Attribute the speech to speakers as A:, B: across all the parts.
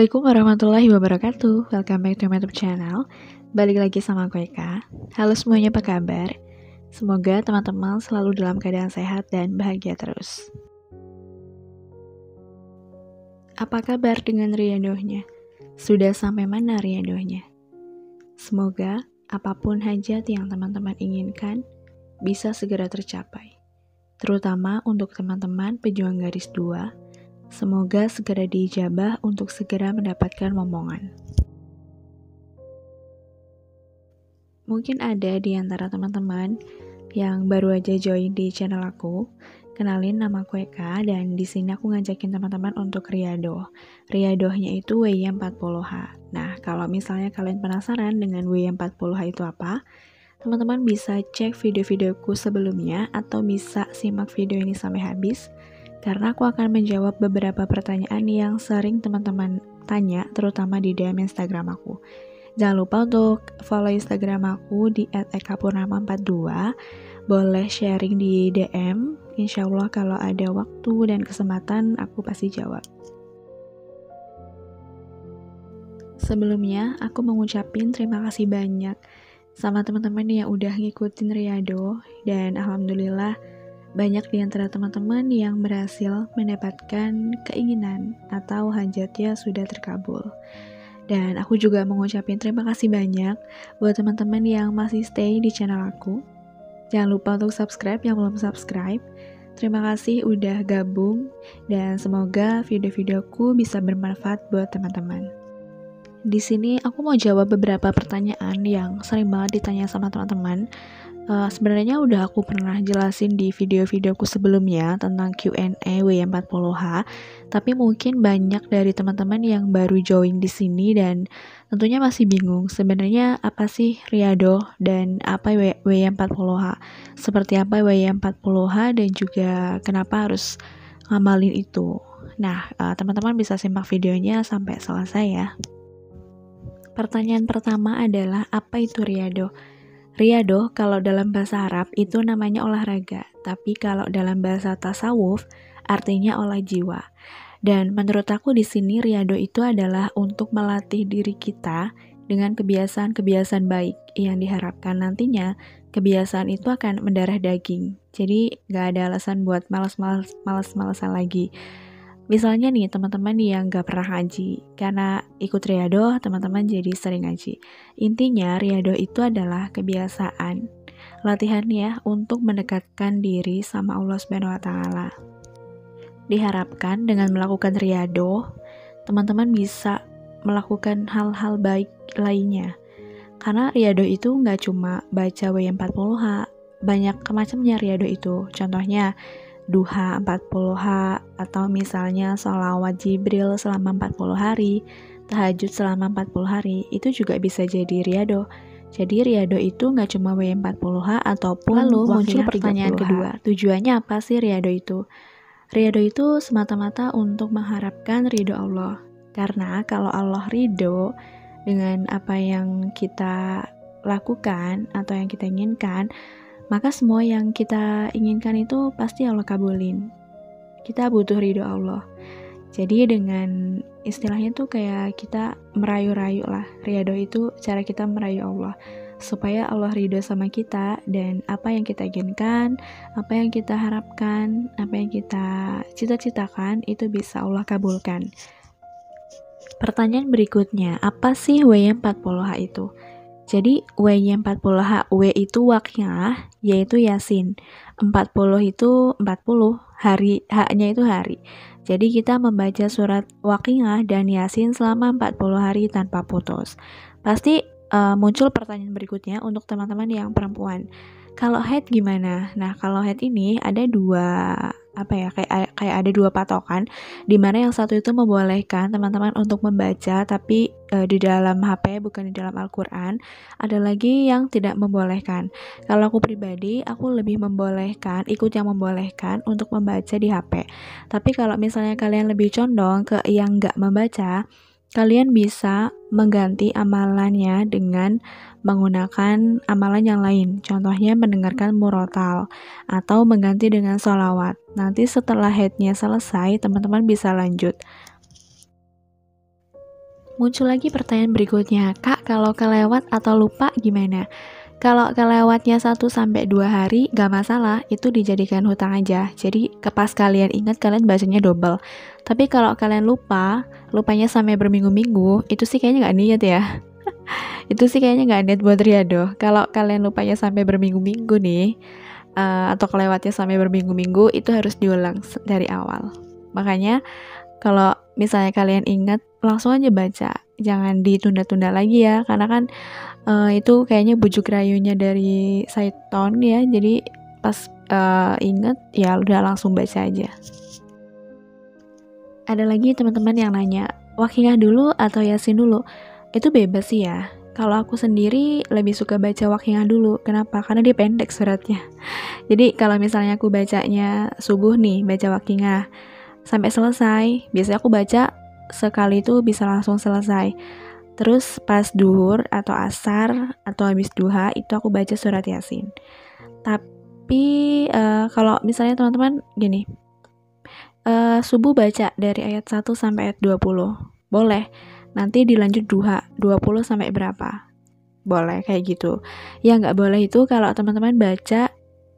A: Assalamualaikum warahmatullahi wabarakatuh. Welcome back to my YouTube channel. Balik lagi sama aku Eka. Halo semuanya, apa kabar? Semoga teman-teman selalu dalam keadaan sehat dan bahagia terus. Apa kabar dengan riadohnya? Sudah sampai mana riadohnya? Semoga apapun hajat yang teman-teman inginkan bisa segera tercapai. Terutama untuk teman-teman pejuang garis 2, semoga segera diijabah untuk segera mendapatkan momongan. Mungkin ada di antara teman-teman yang baru aja join di channel aku. Kenalin, nama aku Eka, dan di sini aku ngajakin teman-teman untuk riadoh. Riadohnya itu WY40H. Nah, kalau misalnya kalian penasaran dengan WY40H itu apa, teman-teman bisa cek video-videoku sebelumnya atau bisa simak video ini sampai habis. Karena aku akan menjawab beberapa pertanyaan yang sering teman-teman tanya, terutama di DM Instagram aku. Jangan lupa untuk follow Instagram aku di @ekapurnama42. Boleh sharing di DM. Insya Allah kalau ada waktu dan kesempatan, aku pasti jawab. Sebelumnya, aku mengucapin terima kasih banyak sama teman-teman yang udah ngikutin riadoh, dan alhamdulillah banyak di antara teman-teman yang berhasil mendapatkan keinginan atau hajatnya sudah terkabul. Dan aku juga mengucapkan terima kasih banyak buat teman-teman yang masih stay di channel aku. Jangan lupa untuk subscribe yang belum subscribe. Terima kasih udah gabung, dan semoga video-videoku bisa bermanfaat buat teman-teman. Di sini aku mau jawab beberapa pertanyaan yang sering banget ditanya sama teman-teman. Sebenarnya udah aku pernah jelasin di video-videoku sebelumnya tentang Q&A WY40H, tapi mungkin banyak dari teman-teman yang baru join di sini dan tentunya masih bingung sebenarnya apa sih riadoh dan apa WY40H, seperti apa WY40H, dan juga kenapa harus ngamalin itu. Nah, teman-teman bisa simak videonya sampai selesai ya. Pertanyaan pertama adalah, apa itu riadoh? Riadoh kalau dalam bahasa Arab itu namanya olahraga, tapi kalau dalam bahasa tasawuf artinya olah jiwa. Dan menurut aku di sini riadoh itu adalah untuk melatih diri kita dengan kebiasaan-kebiasaan baik yang diharapkan nantinya kebiasaan itu akan mendarah daging. Jadi gak ada alasan buat malas-malasan lagi. Misalnya nih, teman-teman yang gak pernah ngaji, karena ikut riadoh, teman-teman jadi sering ngaji. Intinya, riadoh itu adalah kebiasaan, latihan ya, untuk mendekatkan diri sama Allah SWT. Diharapkan dengan melakukan riadoh, teman-teman bisa melakukan hal-hal baik lainnya. Karena riadoh itu gak cuma baca WY40H, banyak macamnya riadoh itu. Contohnya, duha 40H, atau misalnya sholawat Jibril selama 40 hari, tahajud selama 40 hari, itu juga bisa jadi riadoh. Jadi riadoh itu nggak cuma WY40H ataupun. Lalu muncul pertanyaan kedua, tujuannya apa sih riadoh itu? Riadoh itu semata-mata untuk mengharapkan ridho Allah. Karena kalau Allah ridho dengan apa yang kita lakukan atau yang kita inginkan, maka semua yang kita inginkan itu pasti Allah kabulin. Kita butuh ridho Allah. Jadi dengan istilahnya tuh kayak kita merayu-rayu lah. Riadoh itu cara kita merayu Allah, supaya Allah ridho sama kita, dan apa yang kita inginkan, apa yang kita harapkan, apa yang kita cita-citakan, itu bisa Allah kabulkan. Pertanyaan berikutnya, apa sih WY40H itu? Jadi WY40H, W itu waqiah, yaitu Yasin. 40 itu 40, hari, H-nya itu hari. Jadi kita membaca surat waqiah dan Yasin selama 40 hari tanpa putus. Pasti muncul pertanyaan berikutnya untuk teman-teman yang perempuan. Kalau haid gimana? Nah, kalau haid ini ada dua, kayak ada dua patokan, di mana yang satu itu membolehkan teman-teman untuk membaca tapi di dalam HP, bukan di dalam Al-Quran. Ada lagi yang tidak membolehkan. Kalau aku pribadi, aku lebih membolehkan, ikut yang membolehkan untuk membaca di HP. Tapi kalau misalnya kalian lebih condong ke yang nggak membaca, kalian bisa mengganti amalannya dengan menggunakan amalan yang lain. Contohnya mendengarkan murotal atau mengganti dengan sholawat. Nanti setelah haidnya selesai, teman-teman bisa lanjut. muncul lagi pertanyaan berikutnya, Kak, kalau kelewat atau lupa gimana? Kalau kelewatnya 1-2 hari gak masalah, itu dijadikan hutang aja. Jadi pas kalian ingat kalian bacanya double. Tapi kalau kalian lupanya sampai berminggu-minggu, itu sih kayaknya gak niat ya. Itu sih kayaknya gak niat buat riado. Kalau kalian lupanya sampai berminggu-minggu nih, atau kelewatnya sampai berminggu-minggu, itu harus diulang dari awal. Makanya kalau misalnya kalian ingat, langsung aja baca. Jangan ditunda-tunda lagi ya, karena kan itu kayaknya bujuk rayunya dari Syaiton ya. Jadi pas inget ya udah langsung baca aja. Ada lagi teman-teman yang nanya, Waqiah dulu atau Yasin dulu? Itu bebas sih ya. Kalau aku sendiri lebih suka baca Waqiah dulu. Kenapa? Karena dia pendek suratnya. Jadi kalau misalnya aku bacanya subuh nih, baca Waqiah sampai selesai, biasanya aku baca sekali itu bisa langsung selesai. Terus pas duhur atau asar atau habis duha itu aku baca surat Yasin. Tapi kalau misalnya teman-teman gini, subuh baca dari ayat 1 sampai ayat 20, boleh. Nanti dilanjut duha 20 sampai berapa, boleh kayak gitu. Yang nggak boleh itu kalau teman-teman baca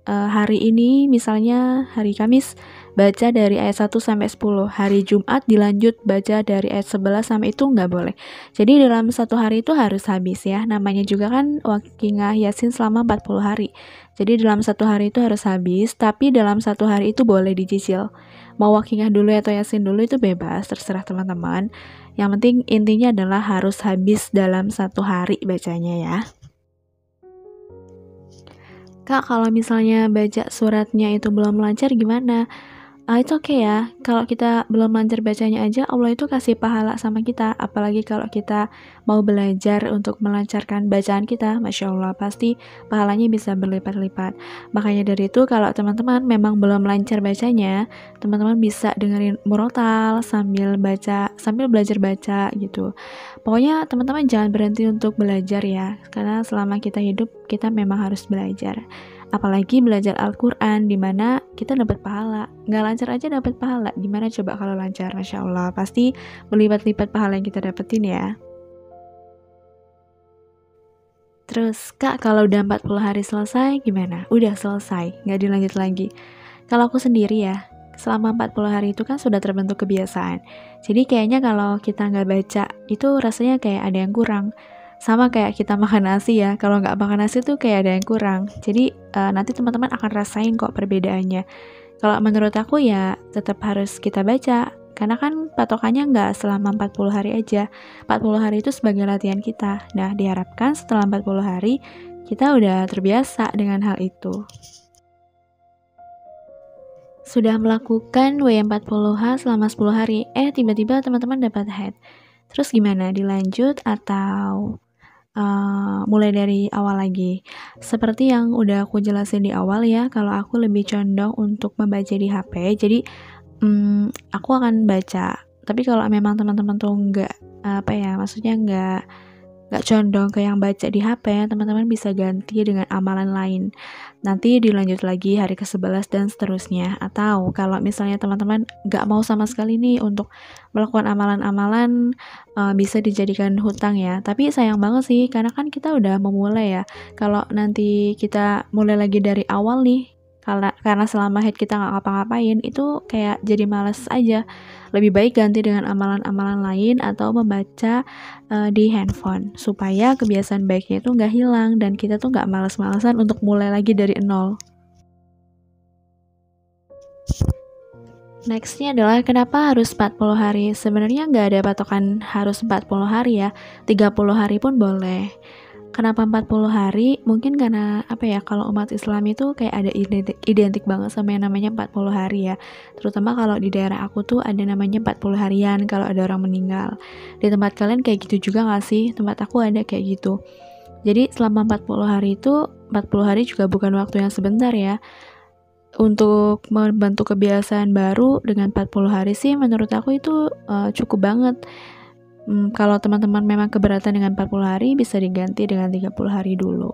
A: hari ini misalnya hari Kamis baca dari ayat 1 sampai 10, hari Jumat dilanjut baca dari ayat 11 sampai itu nggak boleh. Jadi dalam satu hari itu harus habis ya, namanya juga kan Waqiah Yasin selama 40 hari. Jadi dalam satu hari itu harus habis, tapi dalam satu hari itu boleh dicicil. Mau Waqiah dulu atau Yasin dulu itu bebas, terserah teman-teman. Yang penting intinya adalah harus habis dalam satu hari bacanya ya. Kak, kalau misalnya baca suratnya itu belum lancar gimana? Itu oke ya. Kalau kita belum lancar bacanya aja, Allah itu kasih pahala sama kita. Apalagi kalau kita mau belajar untuk melancarkan bacaan kita, Masya Allah, pasti pahalanya bisa berlipat-lipat. Makanya dari itu, kalau teman-teman memang belum lancar bacanya, teman-teman bisa dengerin murotal sambil belajar baca gitu. Pokoknya teman-teman jangan berhenti untuk belajar ya, karena selama kita hidup, kita memang harus belajar. Apalagi belajar Al-Quran, dimana kita dapat pahala. Nggak lancar aja dapat pahala, gimana coba kalau lancar? Masya Allah, pasti berlipat-lipat pahala yang kita dapetin ya. Terus, Kak, kalau udah 40 hari selesai, gimana? Udah selesai, nggak dilanjut lagi. Kalau aku sendiri ya, selama 40 hari itu kan sudah terbentuk kebiasaan. Jadi kayaknya kalau kita nggak baca, itu rasanya kayak ada yang kurang. Sama kayak kita makan nasi ya, kalau nggak makan nasi tuh kayak ada yang kurang. Jadi nanti teman-teman akan rasain kok perbedaannya. Kalau menurut aku ya tetap harus kita baca, karena kan patokannya nggak selama 40 hari aja. 40 hari itu sebagai latihan kita. Nah, diharapkan setelah 40 hari, kita udah terbiasa dengan hal itu. Sudah melakukan W40H selama 10 hari, tiba-tiba teman-teman dapat head. Terus gimana? Dilanjut atau mulai dari awal lagi? Seperti yang udah aku jelasin di awal ya, kalau aku lebih condong untuk membaca di HP, jadi aku akan baca. Tapi kalau memang teman-teman tuh maksudnya nggak condong ke yang baca di HP, teman-teman bisa ganti dengan amalan lain. Nanti dilanjut lagi hari ke-11 dan seterusnya. Atau kalau misalnya teman-teman nggak mau sama sekali nih untuk melakukan amalan-amalan, bisa dijadikan hutang ya. Tapi sayang banget sih, karena kan kita udah memulai ya. Kalau nanti kita mulai lagi dari awal nih, karena selama head kita nggak ngapa-ngapain, itu kayak jadi males aja. Lebih baik ganti dengan amalan-amalan lain atau membaca di handphone, supaya kebiasaan baiknya itu nggak hilang dan kita tuh nggak males-malesan untuk mulai lagi dari nol. Nextnya adalah kenapa harus 40 hari? Sebenarnya nggak ada patokan harus 40 hari ya, 30 hari pun boleh. Kenapa 40 hari? Mungkin karena kalau umat Islam itu kayak ada identik banget sama yang namanya 40 hari ya. Terutama kalau di daerah aku tuh ada namanya 40 harian kalau ada orang meninggal. Di tempat kalian kayak gitu juga gak sih? Tempat aku ada kayak gitu. Jadi selama 40 hari itu, 40 hari juga bukan waktu yang sebentar ya. Untuk membentuk kebiasaan baru dengan 40 hari sih menurut aku itu cukup banget. Kalau teman-teman memang keberatan dengan 40 hari, bisa diganti dengan 30 hari dulu.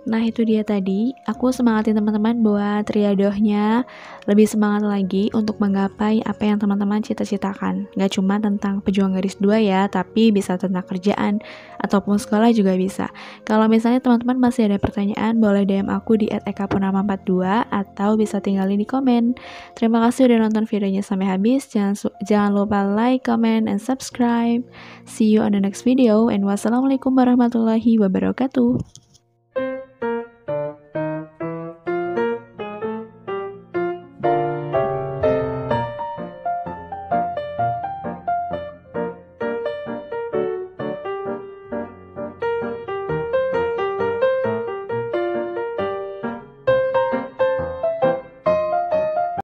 A: Nah itu dia tadi, aku semangatin teman-teman buat riadohnya lebih semangat lagi untuk menggapai apa yang teman-teman cita-citakan. Gak cuma tentang pejuang garis 2 ya, tapi bisa tentang kerjaan ataupun sekolah juga bisa. Kalau misalnya teman-teman masih ada pertanyaan, boleh DM aku di @ekapunama42 atau bisa tinggalin di komen. Terima kasih udah nonton videonya sampai habis. Jangan lupa like, comment, and subscribe. See you on the next video and wassalamualaikum warahmatullahi wabarakatuh.